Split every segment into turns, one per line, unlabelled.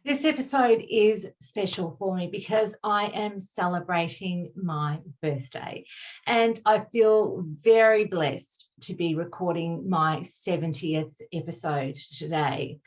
This episode is special for me because I am celebrating my birthday, and I feel very blessed to be recording my 70th episode today.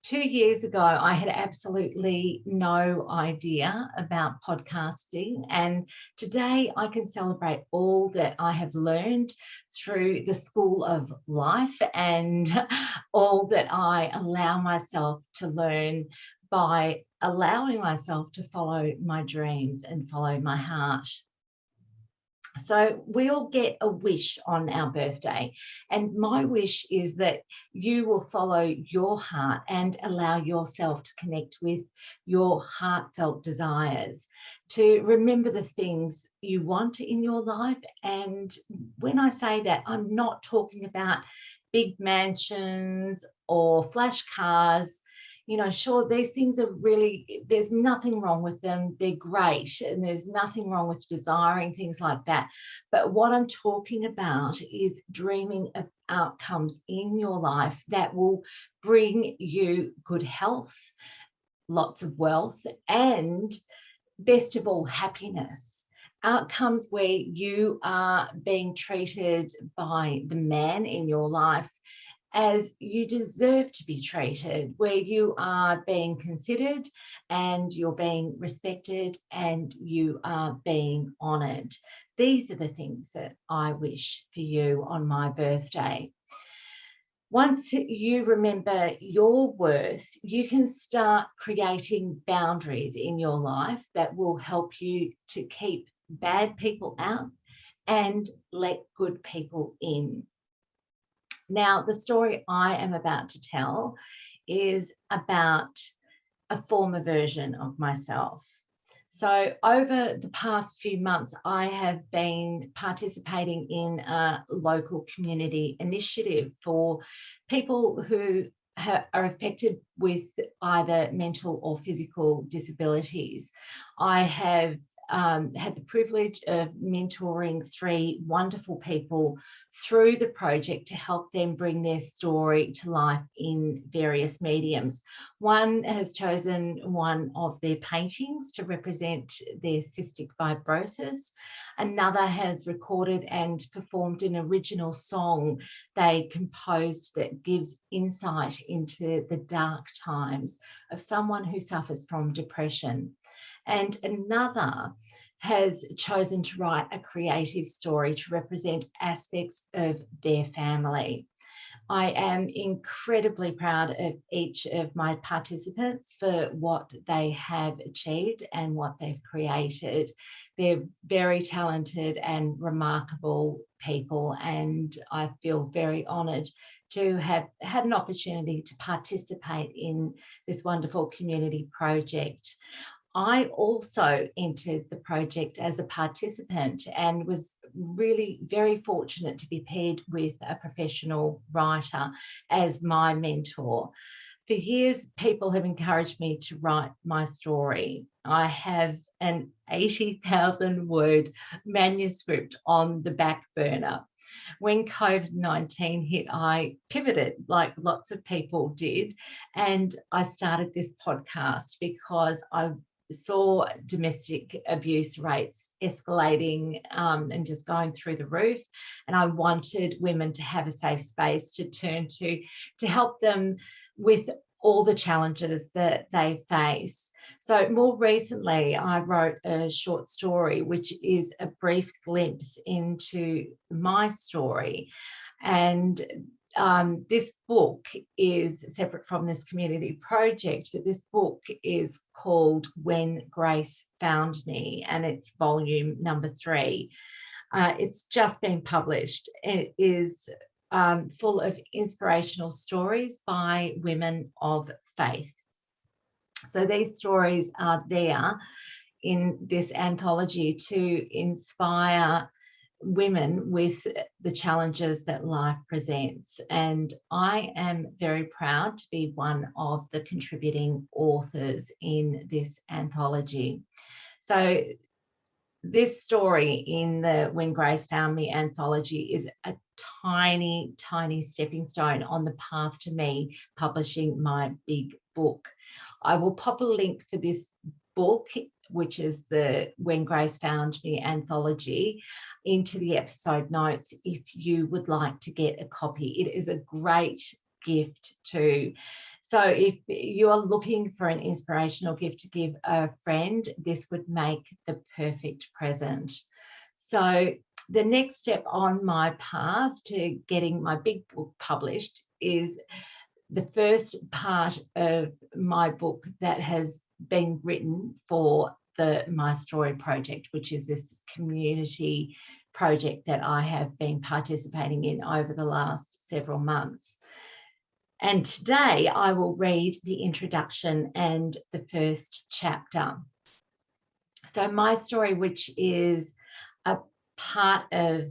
2 years ago, I had absolutely no idea about podcasting, and today I can celebrate all that I have learned through the school of life and all that I allow myself to learn by allowing myself to follow my dreams and follow my heart. So we all get a wish on our birthday, and my wish is that you will follow your heart and allow yourself to connect with your heartfelt desires, to remember the things you want in your life. And when I say that, I'm not talking about big mansions or flash cars. Sure, these things are really, there's nothing wrong with them. They're great, and there's nothing wrong with desiring things like that. But what I'm talking about is dreaming of outcomes in your life that will bring you good health, lots of wealth, and best of all, happiness. Outcomes where you are being treated by the man in your life as you deserve to be treated, where you are being considered and you're being respected and you are being honoured. These are the things that I wish for you on my birthday. Once you remember your worth, you can start creating boundaries in your life that will help you to keep bad people out and let good people in. Now, the story I am about to tell is about a former version of myself. So over the past few months, I have been participating in a local community initiative for people who are affected with either mental or physical disabilities. I have had the privilege of mentoring 3 wonderful people through the project to help them bring their story to life in various mediums. One has chosen one of their paintings to represent their cystic fibrosis. Another has recorded and performed an original song they composed that gives insight into the dark times of someone who suffers from depression. And another has chosen to write a creative story to represent aspects of their family. I am incredibly proud of each of my participants for what they have achieved and what they've created. They're very talented and remarkable people, and I feel very honoured to have had an opportunity to participate in this wonderful community project. I also entered the project as a participant and was really very fortunate to be paired with a professional writer as my mentor. For years, people have encouraged me to write my story. I have an 80,000 word manuscript on the back burner. When COVID-19 hit, I pivoted like lots of people did, and I started this podcast because I saw domestic abuse rates escalating and just going through the roof. And I wanted women to have a safe space to turn to help them with all the challenges that they face. So more recently, I wrote a short story, which is a brief glimpse into my story. And this book is separate from this community project, but this book is called When Grace Found Me, and it's volume number 3. It's just been published. It is full of inspirational stories by women of faith. So these stories are there in this anthology to inspire women with the challenges that life presents. And I am very proud to be one of the contributing authors in this anthology. So this story in the When Grace Found Me anthology is a tiny, tiny stepping stone on the path to me publishing my big book. I will pop a link for this book, which is the When Grace Found Me anthology, into the episode notes if you would like to get a copy. It is a great gift too. So if you are looking for an inspirational gift to give a friend, this would make the perfect present. So the next step on my path to getting my big book published is the first part of my book that has been written for the My Story project, which is this community project that I have been participating in over the last several months. And today I will read the introduction and the first chapter. So My Story, which is a part of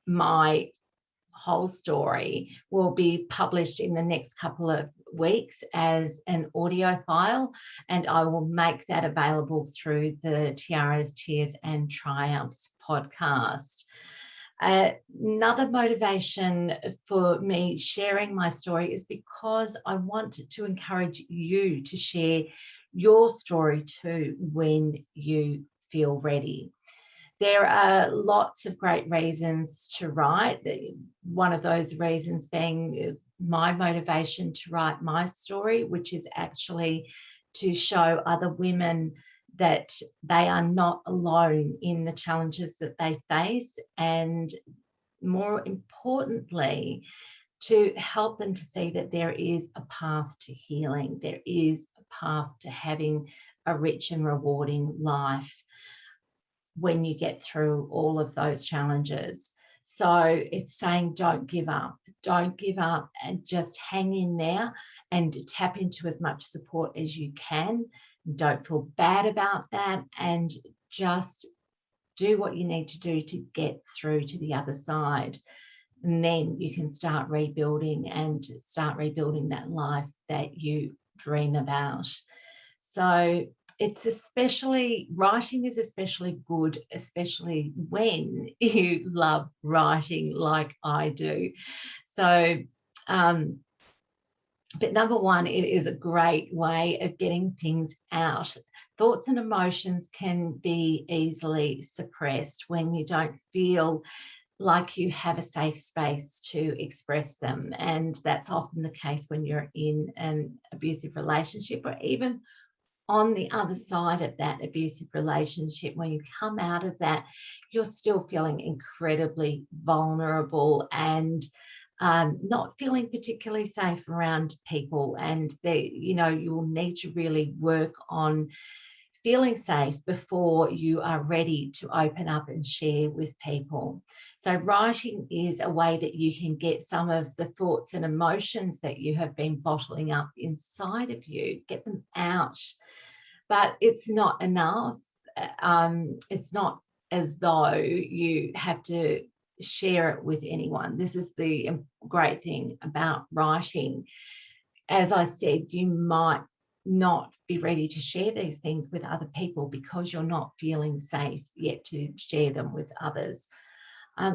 my whole story, will be published in the next couple of weeks as an audio file, and I will make that available through the Tiaras, Tears and Triumphs podcast. Another motivation for me sharing my story is because I want to encourage you to share your story too when you feel ready. There are lots of great reasons to write. One of those reasons being my motivation to write my story, which is actually to show other women that they are not alone in the challenges that they face, and more importantly, to help them to see that there is a path to healing. There is a path to having a rich and rewarding life when you get through all of those challenges. So it's saying don't give up, and just hang in there and tap into as much support as you can. Don't feel bad about that, and just do what you need to do to get through to the other side. And then you can start rebuilding that life that you dream about. So writing is especially good, especially when you love writing like I do. So, but number one, it is a great way of getting things out. Thoughts and emotions can be easily suppressed when you don't feel like you have a safe space to express them. And that's often the case when you're in an abusive relationship, or even on the other side of that abusive relationship. When you come out of that, you're still feeling incredibly vulnerable and not feeling particularly safe around people. And you will need to really work on feeling safe before you are ready to open up and share with people. So writing is a way that you can get some of the thoughts and emotions that you have been bottling up inside of you, get them out. But it's not enough. It's not as though you have to share it with anyone. This is the great thing about writing. As I said, you might not be ready to share these things with other people because you're not feeling safe yet to share them with others.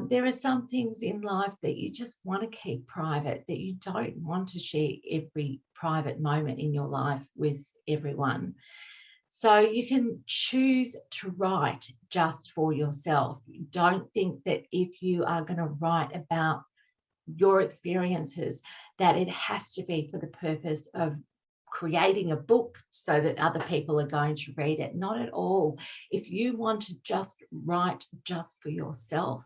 There are some things in life that you just want to keep private, that you don't want to share every private moment in your life with everyone. So you can choose to write just for yourself. Don't think that if you are going to write about your experiences, that it has to be for the purpose of creating a book so that other people are going to read it. Not at all. If you want to just write just for yourself,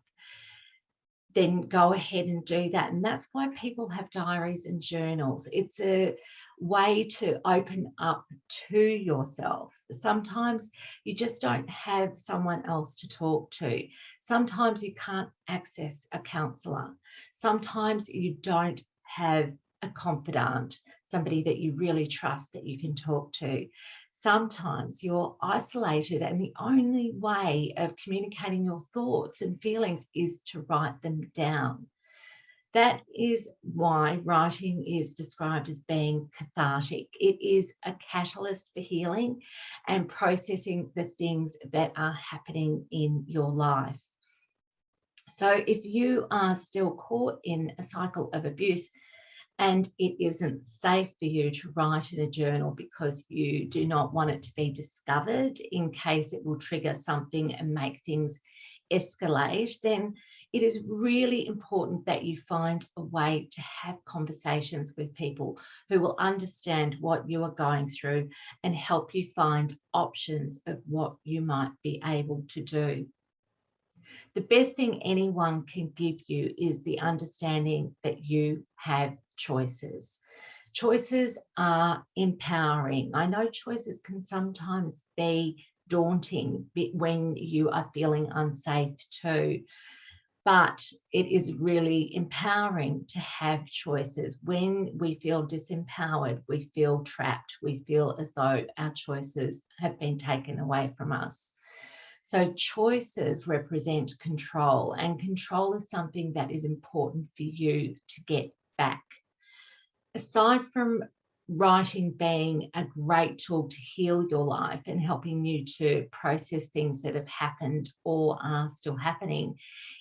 then go ahead and do that. And that's why people have diaries and journals. It's a way to open up to yourself. Sometimes you just don't have someone else to talk to. Sometimes you can't access a counsellor. Sometimes you don't have a confidant, somebody that you really trust that you can talk to. Sometimes you're isolated, and the only way of communicating your thoughts and feelings is to write them down. That is why writing is described as being cathartic. It is a catalyst for healing and processing the things that are happening in your life. So if you are still caught in a cycle of abuse And it isn't safe for you to write in a journal because you do not want it to be discovered in case it will trigger something and make things escalate, then it is really important that you find a way to have conversations with people who will understand what you are going through and help you find options of what you might be able to do. The best thing anyone can give you is the understanding that you have choices. Choices are empowering. I know choices can sometimes be daunting when you are feeling unsafe too, but it is really empowering to have choices. When we feel disempowered, we feel trapped, we feel as though our choices have been taken away from us. So choices represent control, and control is something that is important for you to get back. Aside from writing being a great tool to heal your life and helping you to process things that have happened or are still happening,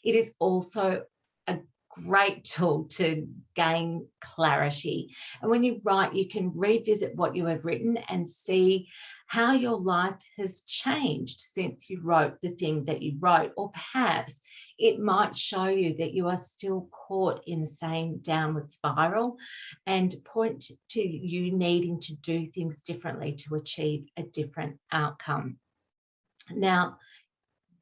it is also a great tool to gain clarity. And when you write, you can revisit what you have written and see how your life has changed since you wrote the thing that you wrote. Or perhaps it might show you that you are still caught in the same downward spiral and point to you needing to do things differently to achieve a different outcome. Now,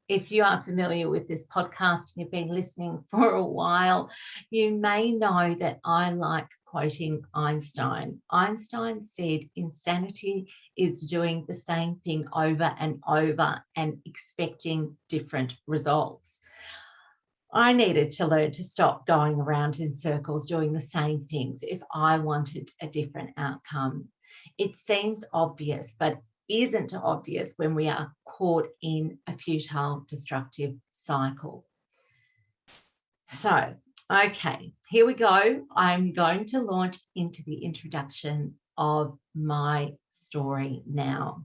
if you are familiar with this podcast and you've been listening for a while, you may know that I like quoting Einstein. Einstein said, "Insanity is doing the same thing over and over and expecting different results." I needed to learn to stop going around in circles doing the same things if I wanted a different outcome. It seems obvious, but isn't obvious when we are caught in a futile, destructive cycle. So, okay, here we go. I'm going to launch into the introduction of my story now.